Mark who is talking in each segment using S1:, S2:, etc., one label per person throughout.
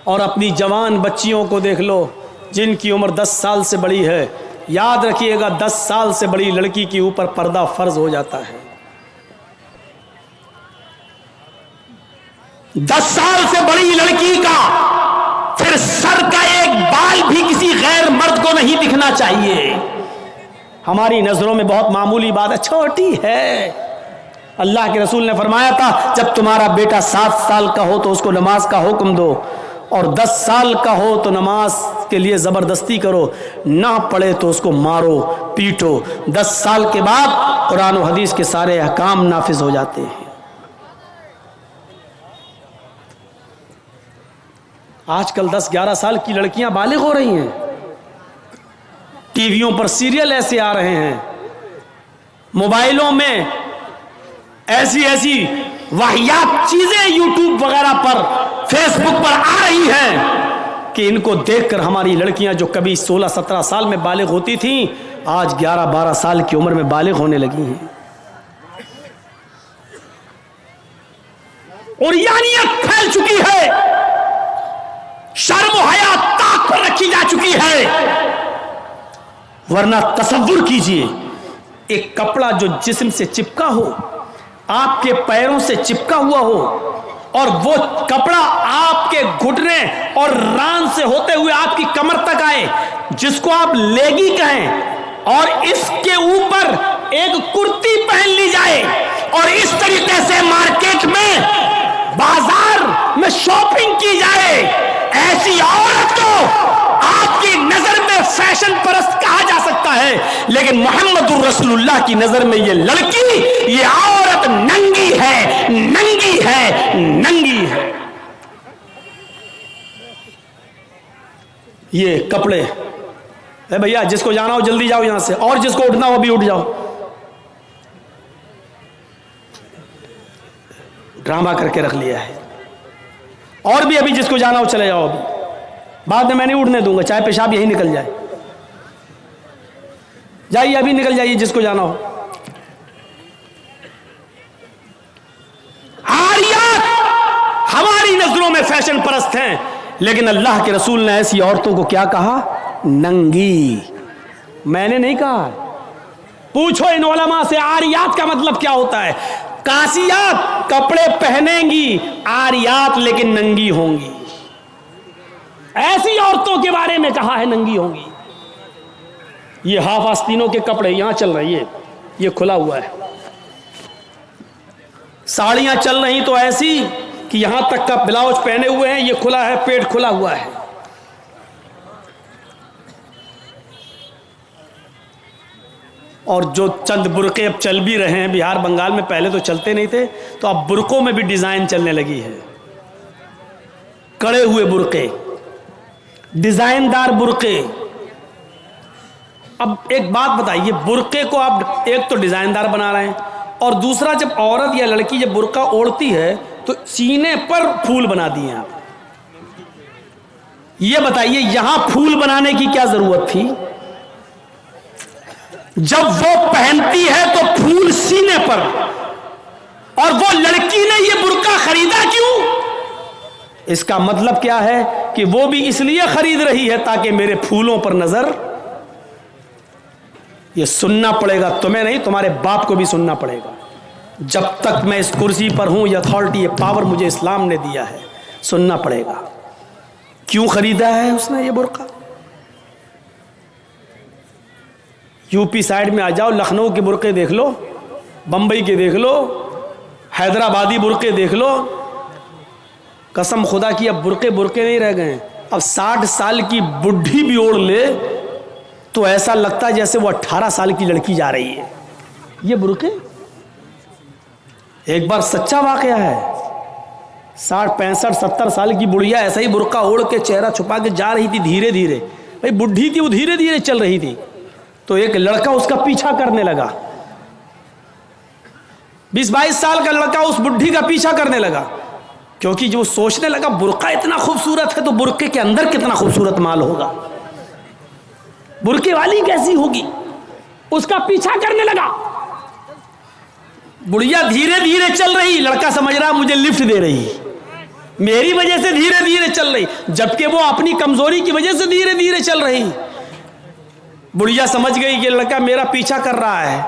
S1: اور اپنی جوان بچیوں کو دیکھ لو جن کی عمر 10 سال سے بڑی ہے. یاد رکھیے گا 10 سال سے بڑی لڑکی کے اوپر پردہ فرض ہو جاتا ہے. 10 سال سے بڑی لڑکی کا پھر سر کا ایک بال بھی کسی غیر مرد کو نہیں دکھنا چاہیے. ہماری نظروں میں بہت معمولی بات ہے، چھوٹی ہے. اللہ کے رسول نے فرمایا تھا جب تمہارا بیٹا 7 سال کا ہو تو اس کو نماز کا حکم دو، اور 10 سال کا ہو تو نماز کے لیے زبردستی کرو، نہ پڑھے تو اس کو مارو پیٹو. 10 سال کے بعد قرآن و حدیث کے سارے احکام نافذ ہو جاتے ہیں. آج کل 10-11 سال کی لڑکیاں بالغ ہو رہی ہیں. ٹی ویوں پر سیریل ایسے آ رہے ہیں، موبائلوں میں ایسی ایسی واہیات چیزیں یوٹیوب وغیرہ پر فیس بک پر آ رہی ہیں کہ ان کو دیکھ کر ہماری لڑکیاں جو کبھی 16-17 سال میں بالغ ہوتی تھیں آج 11-12 سال کی عمر میں بالغ ہونے لگی ہیں. اور یعنیت پھیل چکی ہے، شرم و حیا طاق پر رکھی جا چکی ہے. ورنہ تصور کیجئے ایک کپڑا جو جسم سے چپکا ہو، آپ کے پیروں سے چپکا ہوا ہو، اور وہ کپڑا آپ کے گھٹنے اور ران سے ہوتے ہوئے آپ کی کمر تک آئے، جس کو آپ لیگی کہیں، اور اس کے اوپر ایک کرتی پہن لی جائے اور اس طریقے سے مارکیٹ میں بازار میں شاپنگ کی جائے، ایسی عورت کو آپ کی نظر میں فیشن پرست کہا جا سکتا ہے، لیکن محمد الرسول اللہ کی نظر میں یہ لڑکی، یہ عورت ننگی ہے، ننگی ہے، ننگی ہے. یہ کپڑے اے بھیا جس کو جانا ہو جلدی جاؤ یہاں سے، اور جس کو اٹھنا ہو بھی اٹھ جاؤ. ڈرامہ کر کے رکھ لیا ہے. اور بھی ابھی جس کو جانا ہو چلے جاؤ، ابھی بعد میں نہیں اٹھنے دوں گا، چاہے پیشاب یہی نکل جائے. جائیے ابھی نکل جائیے جس کو جانا ہو. عاریات ہماری نظروں میں فیشن پرست ہیں، لیکن اللہ کے رسول نے ایسی عورتوں کو کیا کہا؟ ننگی. میں نے نہیں کہا. پوچھو ان علماء سے عاریات کا مطلب کیا ہوتا ہے. کاسیات کپڑے پہنیں گی، عاریات لیکن ننگی ہوں گی. ایسی عورتوں کے بارے میں کہا ہے ننگی ہوں گی. یہ ہاف آستینوں کے کپڑے یہاں چل رہی ہے، یہ کھلا ہوا ہے. ساڑیاں چل رہی تو ایسی کہ یہاں تک کا بلاؤز پہنے ہوئے ہیں، یہ کھلا ہے، پیٹ کھلا ہوا ہے. اور جو چند برقعے اب چل بھی رہے ہیں بہار بنگال میں، پہلے تو چلتے نہیں تھے، تو اب برقعوں میں بھی ڈیزائن چلنے لگی ہے. کڑے ہوئے برقعے، ڈیزائن دار برقعے. اب ایک بات بتائیے، برقعے کو آپ ایک تو ڈیزائن دار بنا رہے ہیں، اور دوسرا جب عورت یا لڑکی جب برقع اوڑھتی ہے تو سینے پر پھول بنا دیے ہیں آپ. یہ بتائیے یہاں پھول بنانے کی کیا ضرورت تھی؟ جب وہ پہنتی ہے تو پھول سینے پر، اور وہ لڑکی نے یہ برقع خریدا کیوں؟ اس کا مطلب کیا ہے کہ وہ بھی اس لیے خرید رہی ہے تاکہ میرے پھولوں پر نظر. یہ سننا پڑے گا تمہیں نہیں، تمہارے باپ کو بھی سننا پڑے گا. جب تک میں اس کرسی پر ہوں، یہ اتھارٹی، یہ پاور مجھے اسلام نے دیا ہے، سننا پڑے گا. کیوں خریدا ہے اس نے یہ برقع؟ یو پی سائڈ میں آ جاؤ، لکھنؤ کے برقعے دیکھ لو، بمبئی کے دیکھ لو، حیدرآبادی برقعے دیکھ لو. قسم خدا کی اب برقعے نہیں رہ گئے. اب 60 سال کی بڈھی بھی اوڑھ لے تو ایسا لگتا ہے جیسے وہ 18 سال کی لڑکی جا رہی ہے. یہ برقعے ایک بار سچا واقعہ ہے. 60 65 70 سال کی بڑھیا ایسا ہی برقع اوڑھ کے چہرہ چھپا کے جا رہی تھی دھیرے دھیرے. بھائی بڈھی تھی، وہ دھیرے دھیرے چل رہی تھی، تو ایک لڑکا اس کا پیچھا کرنے لگا. 20-22 سال کا لڑکا اس بڈھی کا پیچھا کرنے لگا، کیونکہ جو سوچنے لگا برقع اتنا خوبصورت ہے تو برقعے کے اندر کتنا خوبصورت مال ہوگا، برقعے والی کیسی ہوگی. اس کا پیچھا کرنے لگا. بڑھیا دھیرے دھیرے چل رہی، لڑکا سمجھ رہا مجھے لفٹ دے رہی. میری وجہ سے دھیرے دھیرے چل رہی، جبکہ وہ اپنی کمزوری کی وجہ سے دھیرے دھیرے چل رہی۔ بڑھیا سمجھ گئی کہ لڑکا میرا پیچھا کر رہا ہے،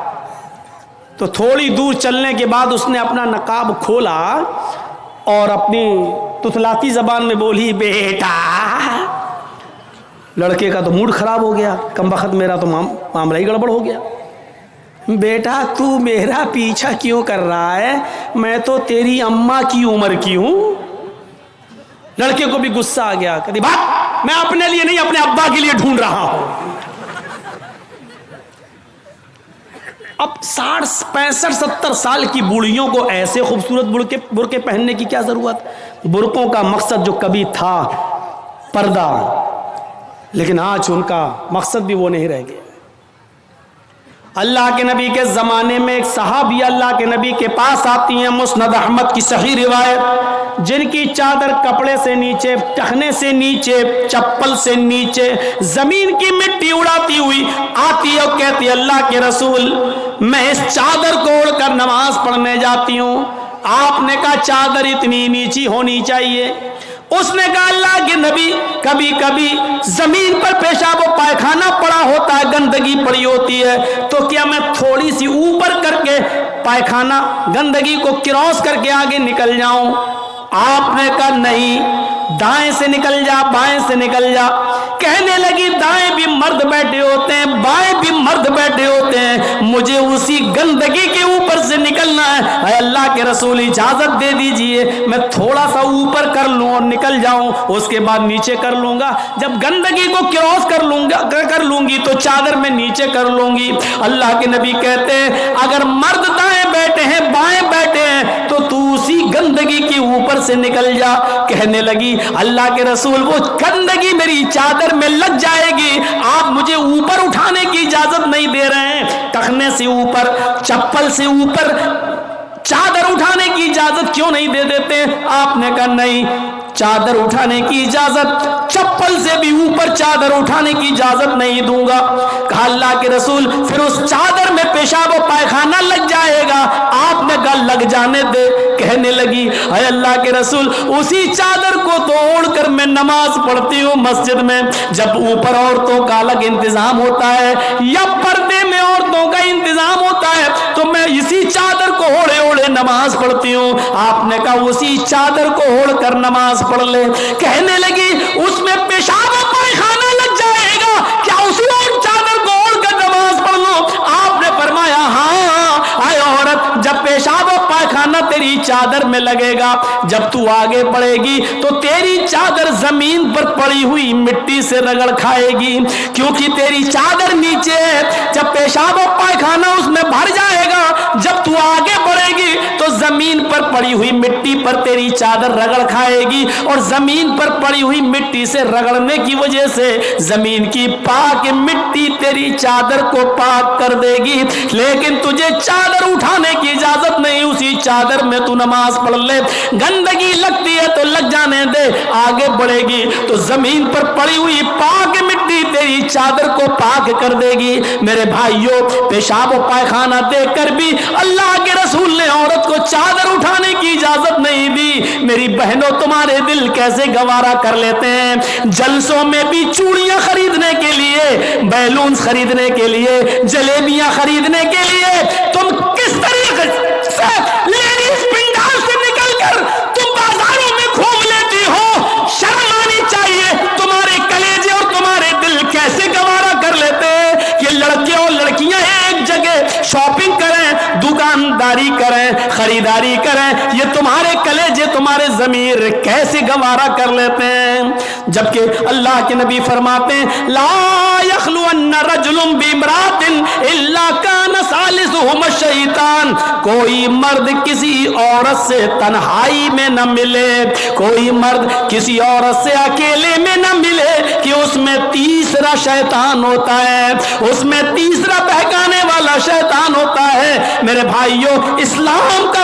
S1: تو تھوڑی دور چلنے کے بعد اس نے اپنا نقاب کھولا اور اپنی تتلاتی زبان میں بولی بیٹا۔ لڑکے کا تو موڈ خراب ہو گیا، کم بخت میرا تو معاملہ ہی گڑبڑ ہو گیا۔ بیٹا تو میرا پیچھا کیوں کر رہا ہے؟ میں تو تیری اماں کی عمر کی ہوں۔ لڑکے کو بھی غصہ آ گیا، کہتی بات میں اپنے لیے نہیں اپنے ابا کے لیے ڈھونڈ رہا ہوں۔ اب 60 65 70 سال کی بوڑھیوں کو ایسے خوبصورت برقعے پہننے کی کیا ضرورت؟ برقعوں کا مقصد جو کبھی تھا پردہ، لیکن آج ان کا مقصد بھی وہ نہیں رہ گیا۔ اللہ کے نبی کے زمانے میں ایک صحابی اللہ کے نبی کے پاس آتی ہیں، مسند احمد کی صحیح روایت، جن کی چادر کپڑے سے نیچے، ٹخنے سے نیچے، چپل سے نیچے زمین کی مٹی اڑاتی ہوئی آتی ہے اور کہتی ہے اللہ کے رسول میں اس چادر کو اوڑھ کر نماز پڑھنے جاتی ہوں۔ آپ نے کہا چادر اتنی نیچی ہونی چاہیے؟ اس نے کہا اللہ کے نبی کبھی کبھی زمین پر پیشاب و پائخانہ پڑا ہوتا ہے، گندگی پڑی ہوتی ہے، تو کیا میں تھوڑی سی اوپر کر کے پائخانہ گندگی کو کراس کر کے آگے نکل جاؤں؟ آپ نے کہا نہیں، دائیں سے نکل جا، بائیں سے نکل جا۔ کہنے لگی دائیں بھی مرد بیٹھے ہوتے ہیں، بائیں بھی مرد بیٹھے ہوتے ہیں، مجھے اسی گندگی کے اوپر سے نکلنا ہے۔ اے اللہ کے رسول اجازت دے دیجئے، میں تھوڑا سا اوپر کر لوں اور نکل جاؤں، اس کے بعد نیچے کر لوں گا، جب گندگی کو کراس کر لوں گی تو چادر میں نیچے کر لوں گی۔ اللہ کے نبی کہتے ہیں اگر مرد دائیں بیٹھے ہیں بائیں بیٹھے ہیں تو تو اسی گندگی کے اوپر سے نکل جا۔ کہنے لگی اللہ کے رسول وہ گندگی میری چادر میں لگ جائے گی، آپ مجھے اوپر اٹھانے کی اجازت نہیں دے رہے ہیں، ٹخنے سے اوپر، چپل سے اوپر چادر اٹھانے کی اجازت کیوں نہیں دے دیتے؟ آپ نے کہا نہیں، چادر اٹھانے کی اجازت، چپل سے بھی اوپر چادر اٹھانے کی اجازت نہیں دوں گا۔ کہا اللہ کے رسول پھر اس چادر میں پیشاب و پائخانہ لگ جائے گا؟ آپ نے کہا لگ جانے دے۔ کہنے لگی اے اللہ کے رسول اسی چادر کو تو اوڑھ کر میں نماز پڑھتی ہوں مسجد میں، جب اوپر عورتوں کا الگ انتظام ہوتا ہے یا پردے میں عورتوں کا انتظام ہوتا ہے تو میں اسی چادر کو اوڑھے اوڑھے نماز پڑھتی ہوں۔ آپ نے کہا اسی چادر کو اوڑھ کر نماز پڑھ لے۔ کہنے لگی اس میں پیشاب و پائخانہ لگ جائے گا، کیا اسی اور چادر کو اوڑھ کر نماز پڑھ لوں؟ آپ نے فرمایا ہاں اے عورت، جب پیشاب و پائخانہ تیری چادر میں لگے گا، جب تو آگے بڑھے گی تو تیری چادر زمین پر پڑی ہوئی مٹی سے رگڑ کھائے گی، کیونکہ تیری چادر نیچے ہے۔ جب پیشاب و پائخانہ اس میں بھر جائے گا، جب تو آگے بڑھے گی تو زمین پر پڑی ہوئی مٹی پر تیری چادر رگڑ کھائے گی، اور زمین پر پڑی ہوئی مٹی سے رگڑنے کی وجہ سے زمین کی پاک مٹی تیری چادر کو پاک کر دے گی، لیکن تجھے چادر اٹھانے کی اجازت نہیں، اسی چادر میں تو نماز پڑھ لے۔ گندگی لگتی ہے تو لگ جانے دے، آگے بڑھے گی تو زمین پر پڑی ہوئی پاک مٹی تیری چادر کو پاک کر دے گی۔ میرے بھائیوں پیشاب و پائخانہ دیکھ کر بھی اللہ کے رسول نے عورت کو چادر اٹھانے کی اجازت نہیں دی۔ میری بہنوں تمہارے دل کیسے گوارا کر لیتے ہیں، جلسوں میں بھی چوڑیاں خریدنے کے لیے، بیلونز خریدنے کے لیے، جلیبیاں خریدنے کے لیے تم کس طریقے سے لیڈیز پنڈال سے نکل کر تم بازاروں میں گھوم لیتی ہو؟ شرم آنی چاہیے۔ تمہارے کلیجے اور تمہارے دل کیسے گوارا کر لیتے ہیں کہ لڑکے اور لڑکیاں ایک جگہ شاپنگ کریں، دکانداری کریں، خریداری کریں؟ یہ تمہارے کلیجے تمہارے ضمیر کیسے گوارا کر لیتے ہیں؟ جبکہ اللہ کے نبی فرماتے ہیں لا یخلون رجل بامرأۃ الا کان ثالثهما الشیطان، کوئی مرد کسی عورت سے تنہائی میں نہ ملے، کوئی مرد کسی عورت سے اکیلے میں نہ ملے کہ اس میں تیسرا شیطان ہوتا ہے، اس میں تیسرا بہکانے والا شیطان ہوتا ہے۔ میرے بھائیوں اسلام کا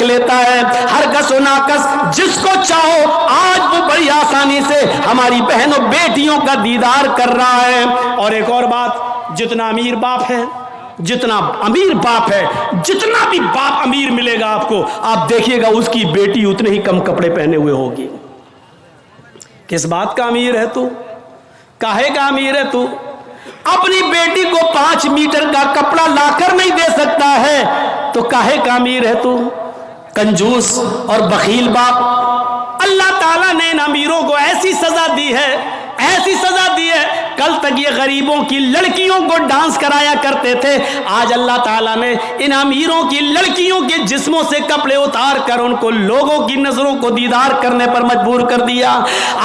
S1: دیکھ لیتا ہے ہر کس و ناکس جس کو چاہو. آج وہ بڑی آسانی سے ہماری بہنوں بیٹیوں کا دیدار کر رہا ہے. اور ایک اور بات، جتنا امیر باپ ہے، جتنا امیر باپ ہے، جتنا بھی باپ امیر ملے گا آپ کو، آپ دیکھیے گا اس کی بیٹی اتنے ہی کم کپڑے پہنے ہوئے ہوگی. کس بات کا امیر ہے تو؟ کاہے کا امیر ہے تو؟ اپنی بیٹی کو 5 میٹر کا کپڑا لا کر نہیں دے سکتا ہے تو کاہے کا امیر ہے تو؟ کنجوس اور بخیل باپ. اللہ تعالیٰ نے ان امیروں کو ایسی سزا دی ہے، ایسی سزا دی ہے. کل تک یہ غریبوں کی لڑکیوں کو ڈانس کرایا کرتے تھے، آج اللہ تعالیٰ نے ان امیروں کی لڑکیوں کے جسموں سے کپڑے اتار کر ان کو لوگوں کی نظروں کو دیدار کرنے پر مجبور کر دیا.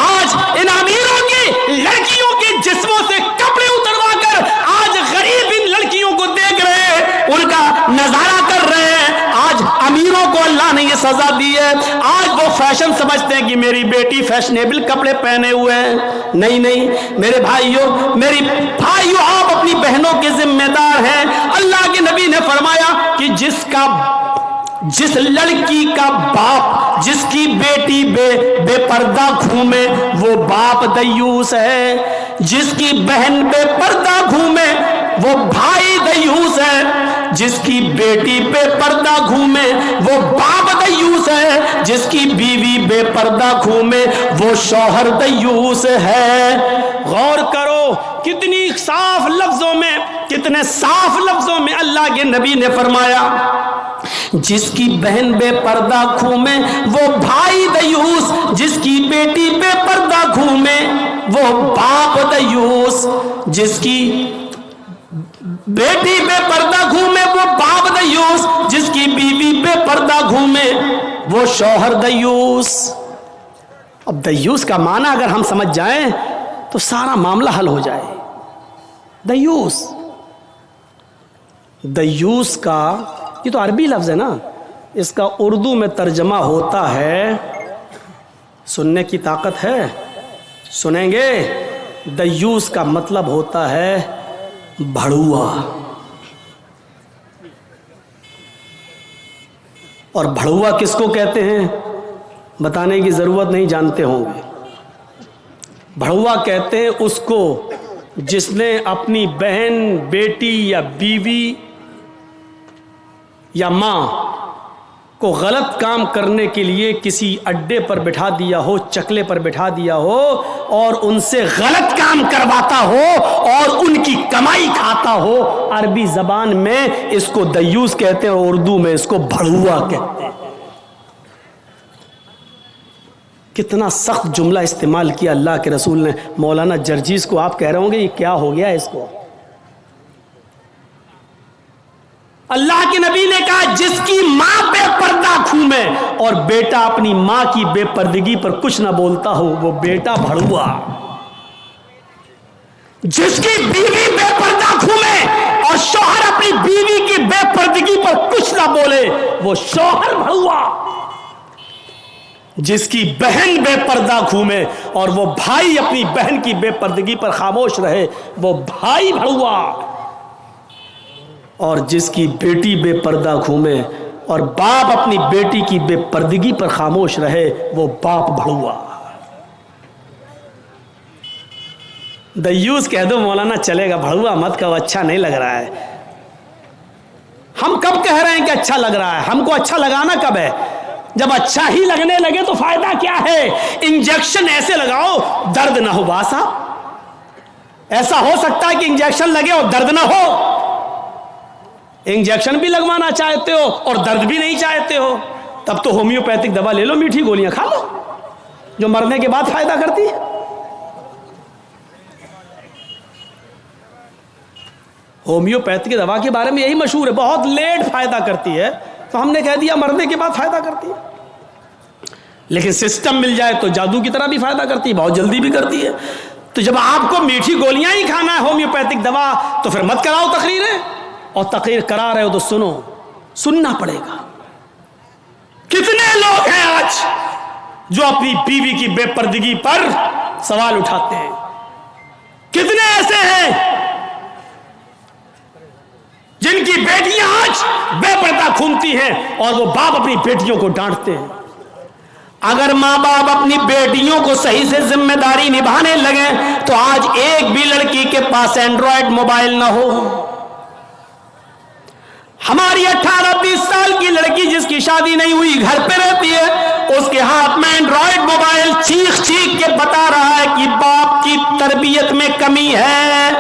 S1: آج ان امیروں کی لڑکیوں کے جسموں سے کپڑے اتروا کر آج غریب ان لڑکیوں کو دیکھ رہے ہیں، ان کا نظارہ کر رہے ہیں. آج امیروں کو اللہ نے یہ سزا دی ہے. آج وہ فیشن سمجھتے ہیں کہ میری بیٹی فیشنیبل کپڑے پہنے ہوئے ہیں. نہیں نہیں میرے بھائیوں، میری بھائیوں، آپ اپنی بہنوں کے ذمہ دار ہیں. اللہ کے نبی نے فرمایا کہ جس لڑکی کا باپ جس کی بیٹی بے پردہ گھومے وہ باپ دیوس ہے، جس کی بہن بے پردہ گھومے وہ بھائی دیوس ہے، جس کی بیٹی بے پردہ گھومے وہ باپ دیوس ہے، جس کی بیوی بے پردہ گھومے وہ شوہر دیوس ہے. غور کرو کتنی صاف لفظوں میں، کتنے صاف لفظوں میں اللہ کے نبی نے فرمایا جس کی بہن بے پردہ گھومے وہ بھائی دیوس، جس کی بیٹی بے پردہ گھومے وہ باپ دیوس، جس کی بیٹی بے پردہ گھومے وہ باپ دیوس، جس کی بیوی بے پردہ گھومے وہ شوہر دیوس. اب دیوس کا معنی اگر ہم سمجھ جائیں تو سارا معاملہ حل ہو جائے. دیوس کا یہ تو عربی لفظ ہے نا، اس کا اردو میں ترجمہ ہوتا ہے، سننے کی طاقت ہے؟ سنیں گے. دیوس کا مطلب ہوتا ہے بھڑوا. اور بھڑوا کس کو کہتے ہیں بتانے کی ضرورت نہیں، جانتے ہوں گے. بھڑوا کہتے ہیں اس کو جس نے اپنی بہن، بیٹی یا بیوی یا ماں کو غلط کام کرنے کے لیے کسی اڈے پر بٹھا دیا ہو، چکلے پر بٹھا دیا ہو اور ان سے غلط کام کرواتا ہو اور ان کی کمائی کھاتا ہو. عربی زبان میں اس کو دیوس کہتے ہیں اور اردو میں اس کو بھڑوا کہتے ہیں. کتنا سخت جملہ استعمال کیا اللہ کے رسول نے. مولانا جرجیز کو آپ کہہ رہے ہوں گے یہ کیا ہو گیا اس کو. اللہ کے نبی نے کہا جس کی ماں بے پردہ گھومے اور بیٹا اپنی ماں کی بے پردگی پر کچھ نہ بولتا ہو وہ بیٹا بھڑوا. جس کی بیوی بے پردہ گھومے اور شوہر اپنی بیوی کی بے پردگی پر کچھ نہ بولے وہ شوہر بھڑوا. جس کی بہن بے پردہ گھومے اور وہ بھائی اپنی بہن کی بے پردگی پر خاموش رہے وہ بھائی بھڑوا. اور جس کی بیٹی بے پردہ گھومے اور باپ اپنی بیٹی کی بے پردگی پر خاموش رہے وہ باپ بھڑوا. دیوس کہہ دو مولانا چلے گا، بھڑوا مت کہو، اچھا نہیں لگ رہا ہے. ہم کب کہہ رہے ہیں کہ اچھا لگ رہا ہے؟ ہم کو اچھا لگانا کب ہے؟ جب اچھا ہی لگنے لگے تو فائدہ کیا ہے؟ انجیکشن ایسے لگاؤ درد نہ ہو. باسا ایسا ہو سکتا ہے کہ انجیکشن لگے اور درد نہ ہو؟ انجیکشن بھی لگوانا چاہتے ہو اور درد بھی نہیں چاہتے ہو، تب تو ہومیوپیتھک دوا لے لو، میٹھی گولیاں کھا لو جو مرنے کے بعد فائدہ کرتی ہے. ہومیوپیتھک دوا کے بارے میں یہی مشہور ہے، بہت لیٹ فائدہ کرتی ہے، تو ہم نے کہہ دیا مرنے کے بعد فائدہ کرتی ہے. لیکن سسٹم مل جائے تو جادو کی طرح بھی فائدہ کرتی ہے، بہت جلدی بھی کرتی ہے. تو جب آپ کو میٹھی گولیاں ہی کھانا ہے ہومیوپیتھک دوا تو پھر مت کراؤ تقریریں، اور تقریر کرا رہے ہو تو سنو، سننا پڑے گا. کتنے لوگ ہیں آج جو اپنی بیوی کی بے پردگی پر سوال اٹھاتے ہیں؟ کتنے ایسے ہیں جن کی بیٹیاں آج بے پردہ گھومتی ہیں اور وہ باپ اپنی بیٹیوں کو ڈانٹتے ہیں. اگر ماں باپ اپنی بیٹیوں کو صحیح سے ذمہ داری نبھانے لگیں تو آج ایک بھی لڑکی کے پاس اینڈرائڈ موبائل نہ ہو. ہماری 18-20 سال کی لڑکی جس کی شادی نہیں ہوئی گھر پہ رہتی ہے, اس کے ہاتھ میں اینڈرائڈ موبائل چیخ چیخ کے بتا رہا ہے کہ باپ کی تربیت میں کمی ہے,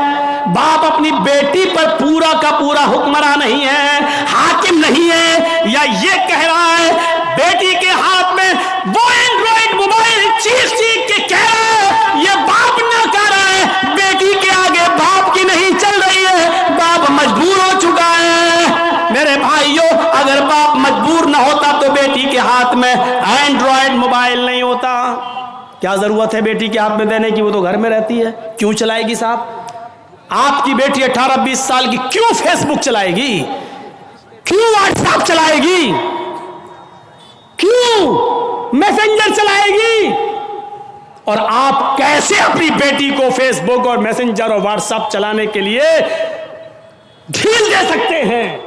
S1: باپ اپنی بیٹی پر پورا کا پورا حکمراں نہیں ہے, حاکم نہیں ہے, یا یہ کہہ رہا ہے بیٹی کے ہاتھ میں وہ اینڈرائڈ موبائل چیخ چیخ کے کہہ رہا ہے یہ باپ نہ کہہ رہا ہے, بیٹی کے آگے باپ کی نہیں چل رہی ہے, باپ مجبور ہو چکا ہے. میرے بھائیوں, اگر باپ مجبور نہ ہوتا تو بیٹی کے ہاتھ میں اینڈرائڈ موبائل نہیں ہوتا. کیا ضرورت ہے بیٹی کے ہاتھ میں دینے کی, وہ تو گھر میں رہتی ہے, کیوں چلائے گی صاحب؟ آپ کی بیٹی 18-20 سال کی کیوں فیس بک چلائے گی, کیوں واٹس ایپ چلائے گی, کیوں میسنجر چلائے گی؟ اور آپ کیسے اپنی بیٹی کو فیس بک اور میسنجر اور واٹس ایپ چلانے کے لیے ڈھیل دے سکتے ہیں؟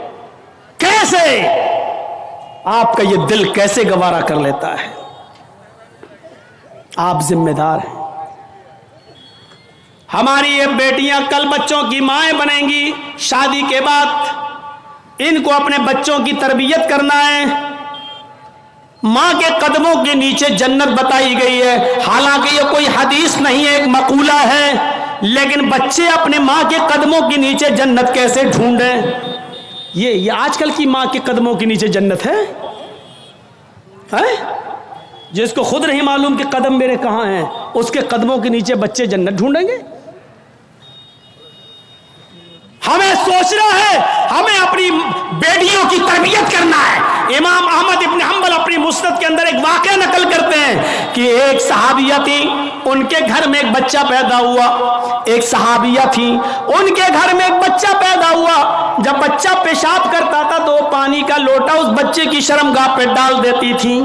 S1: کیسے آپ کا یہ دل کیسے گوارا کر لیتا ہے؟ آپ ذمہ دار ہیں. ہماری یہ بیٹیاں کل بچوں کی مائیں بنیں گی, شادی کے بعد ان کو اپنے بچوں کی تربیت کرنا ہے. ماں کے قدموں کے نیچے جنت بتائی گئی ہے, حالانکہ یہ کوئی حدیث نہیں ہے, ایک مقولہ ہے, لیکن بچے اپنے ماں کے قدموں کے نیچے جنت کیسے ڈھونڈیں؟ یہ آج کل کی ماں کے قدموں کے نیچے جنت ہے, جس کو خود نہیں معلوم کہ قدم میرے کہاں ہیں, اس کے قدموں کے نیچے بچے جنت ڈھونڈیں گے. ہمیں سوچنا ہے, ہمیں اپنی بیٹیوں کی تربیت کرنا ہے. امام احمد ابن حنبل اپنی مسند کے اندر ایک واقعہ نقل کرتے ہیں کہ ایک صحابیہ تھی, ان کے گھر میں ایک بچہ پیدا ہوا. ایک صحابیہ تھی, ان کے گھر میں ایک بچہ پیدا ہوا. جب بچہ پیشاب کرتا تھا تو وہ پانی کا لوٹا اس بچے کی شرمگاہ پہ ڈال دیتی تھی.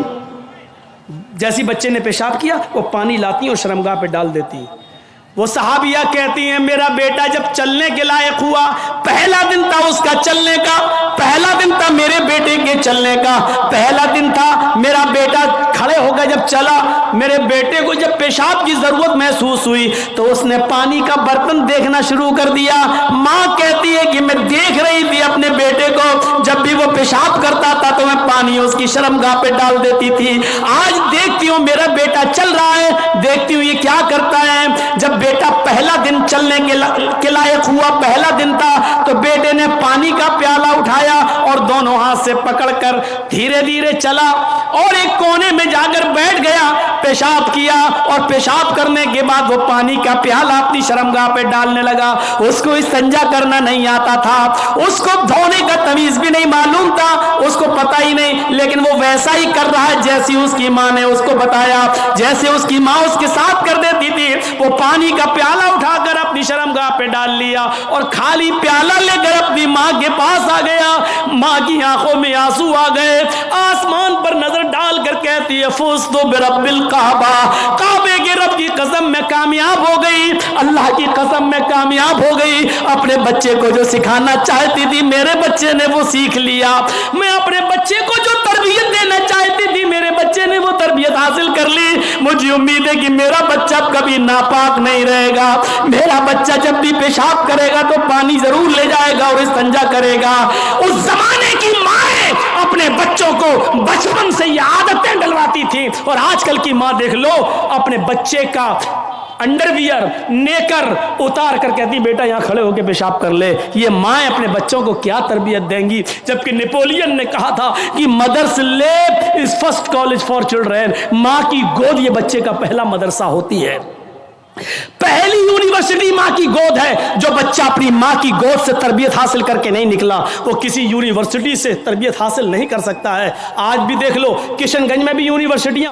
S1: جیسی بچے نے پیشاب کیا وہ پانی لاتی اور شرمگاہ پہ ڈال دیتی. وہ صحابیہ کہتی ہیں میرا بیٹا جب چلنے کے لائق ہوا, پہلا دن تھا اس کا چلنے کا, پہلا دن تھا میرے بیٹے کے چلنے کا, پہلا دن تھا میرا بیٹا کھڑے ہو کر جب چلا, میرے بیٹے کو جب پیشاب کی ضرورت محسوس ہوئی تو اس نے پانی کا برتن دیکھنا شروع کر دیا. ماں کہتی ہے کہ میں دیکھ رہی تھی اپنے بیٹے کو, جب بھی وہ پیشاب کرتا تھا تو میں پانی اس کی شرمگاہ پہ ڈال دیتی تھی. آج دیکھتی ہوں میرا بیٹا چل رہا ہے, دیکھتی ہوں یہ کیا کرتا ہے. جب بیٹا پہلا دن چلنے کے لائق ہوا, پہلا دن تھا, تو بیٹے نے پانی کا پیالہ اٹھایا اور دونوں ہاتھ سے پکڑ کر دھیرے دھیرے چلا اور ایک کونے میں جا کر بیٹھ گیا, پیشاب کیا, اور پیشاب کرنے کے بعد وہ پانی کا پیالہ اپنی شرمگاہ پہ ڈالنے لگا. اس کو استنجا کرنا نہیں آتا تھا, اس کو دھونے کا تمیز بھی نہیں معلوم تھا, اس کو پتہ ہی نہیں, لیکن وہ ویسا ہی کر رہا ہے جیسی اس کی ماں نے اس کو بتایا. جیسے اس کی ماں اس کے ساتھ کر دیتی تھی, وہ پانی کا پیالہ اٹھا کر اپنی شرمگاہ پہ ڈال لیا اور خالی پیالہ لے کر اپنی ماں کے پاس آ گیا. ماں کی آنکھوں میں آنسو آ گئے, آسمان پر نظر ڈال کر کہتی ہے فزت برب الکعبہ, کعبے کے رب کی قسم میں کامیاب ہو گئی, اللہ کی قسم میں کامیاب ہو گئی. اپنے بچے کو جو سکھانا چاہتی تھی میرے بچے نے وہ سیکھ لیا, میں اپنے بچے کو جو تربیت دینا چاہتی تھی میرے بچے نے وہ تربیت حاصل کر لی. مجھے امید ہے کہ میرا بچہ کبھی ناپاک نہیں رہے گا, میرا بچہ جب بھی پیشاب کرے گا تو پانی ضرور لے جائے گا اور استنجا کرے گا. اس زمانے کی مائیں اپنے بچوں کو بچپن سے یہ عادتیں ڈلواتی تھی, اور آج کل کی ماں دیکھ لو اپنے بچے کا انڈرویئر نیکر اتار کر کہتی بیٹا یہاں کھڑے ہو کے پیشاب کر لے. یہ مائیں اپنے بچوں کو کیا تربیت دیں گی؟ جبکہ نیپولین نے کہا تھا کہ مدرس لیپ از فرسٹ کالج فار چلڈرن, ماں کی گود یہ بچے کا پہلا مدرسہ ہوتی ہے, پہلی یونیورسٹی ماں کی گود ہے. جو بچہ اپنی ماں کی گود سے تربیت حاصل کر کے نہیں نکلا وہ کسی یونیورسٹی سے تربیت حاصل نہیں کر سکتا ہے. آج بھی دیکھ لو کشن گنج میں بھی یونیورسٹیاں